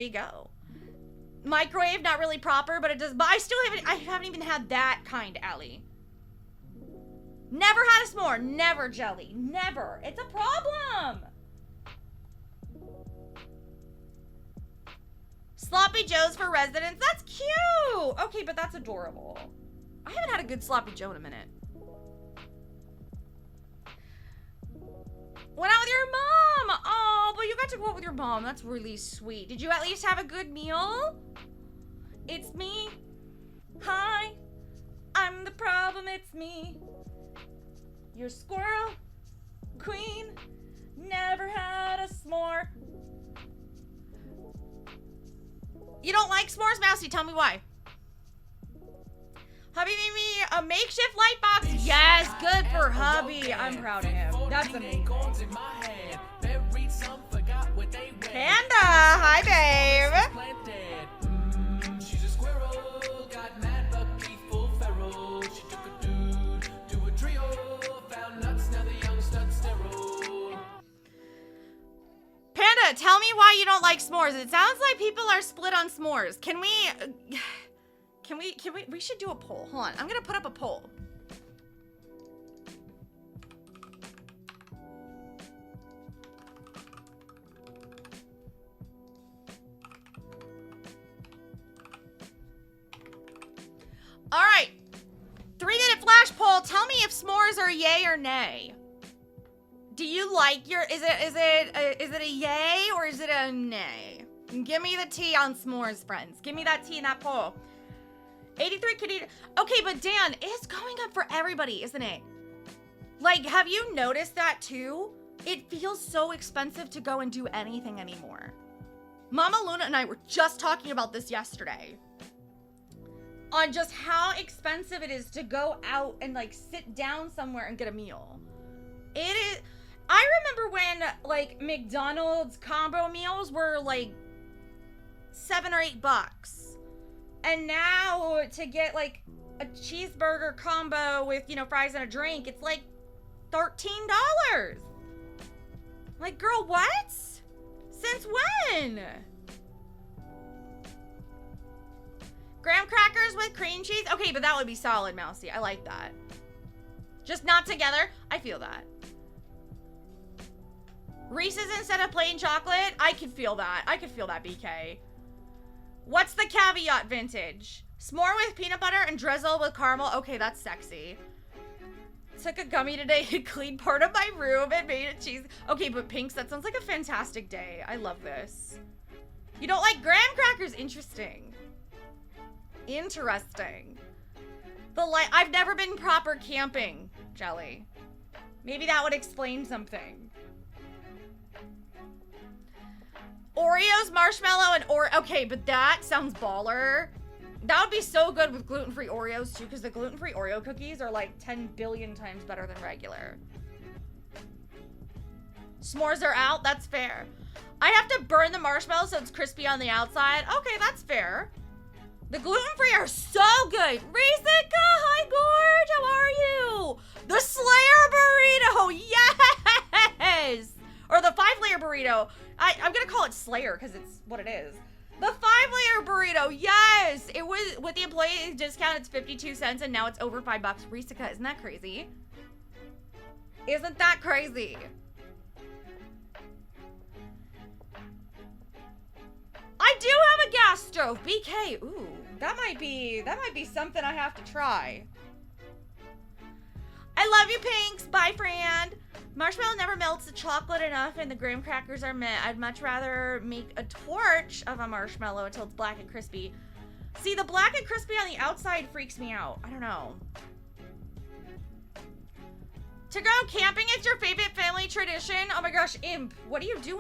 you go. Microwave, not really proper, but it does. But I haven't even had that kind, Allie. Never had a s'more. Never, Jelly. Never. It's a problem. Sloppy Joes for residents. That's cute. Okay, but that's adorable. I haven't had a good Sloppy Joe in a minute. Went out with your mom. Oh, but you got to go out with your mom. That's really sweet. Did you at least have a good meal? It's me. Hi. I'm the problem. It's me. Your squirrel queen never had a s'more. You don't like s'mores, Mousy? Tell me why. Hubby made me a makeshift light box. Yes, good for hubby. I'm proud of him. That's amazing. Panda, hi babe. She's a squirrel, got mad lucky, full feral. She took a dude to a trio, found nuts, now the young stud sterile. Panda, tell me why you don't like s'mores. It sounds like people are split on s'mores. Can we should do a poll. Hold on, I'm gonna put up a poll. All right, 3-minute flash poll. Tell me if s'mores are yay or nay. Do you like your, is it a yay or is it a nay? Give me the tea on s'mores, friends. Give me that tea in that poll. 83 kitty. Okay, but Dan, it's going up for everybody, isn't it? Like, have you noticed that too? It feels so expensive to go and do anything anymore. Mama Luna and I were just talking about this yesterday. On just how expensive it is to go out and like sit down somewhere and get a meal. It is. I remember when like McDonald's combo meals were like $7 or $8. And now to get like a cheeseburger combo with, you know, fries and a drink, it's like $13. Like, girl, what? Since when? Graham crackers with cream cheese? Okay, but that would be solid, Mousy. I like that. Just not together. I feel that. Reese's instead of plain chocolate? I could feel that. I could feel that, BK. What's the caveat vintage? S'more with peanut butter and drizzle with caramel. Okay, that's sexy. Took a gummy today and cleaned part of my room and made it cheese. Okay, but Pinks, that sounds like a fantastic day. I love this. You don't like graham crackers? Interesting. Interesting. I've never been proper camping, Jelly. Maybe that would explain something. Oreos, marshmallow, and okay, but that sounds baller. That would be so good with gluten-free Oreos too, because the gluten-free Oreo cookies are like 10 billion times better than regular. S'mores are out, that's fair. I have to burn the marshmallow so it's crispy on the outside. Okay, that's fair. The gluten-free are so good. Risika, hi Gorge, how are you? The Slayer burrito, yes! Or the 5-layer burrito. I'm gonna call it Slayer because it's what it is. The 5-layer burrito, yes! It was, with the employee discount, it's 52 cents and now it's over $5. Risika, isn't that crazy? Isn't that crazy? I do have a gas stove, BK. Ooh, that might be something I have to try. I love you, Pinks. Bye, friend. Marshmallow never melts the chocolate enough and the graham crackers are mint. I'd much rather make a torch of a marshmallow until it's black and crispy. See, the black and crispy on the outside freaks me out. I don't know. To go camping is your favorite family tradition? Oh my gosh, Imp, what are you doing?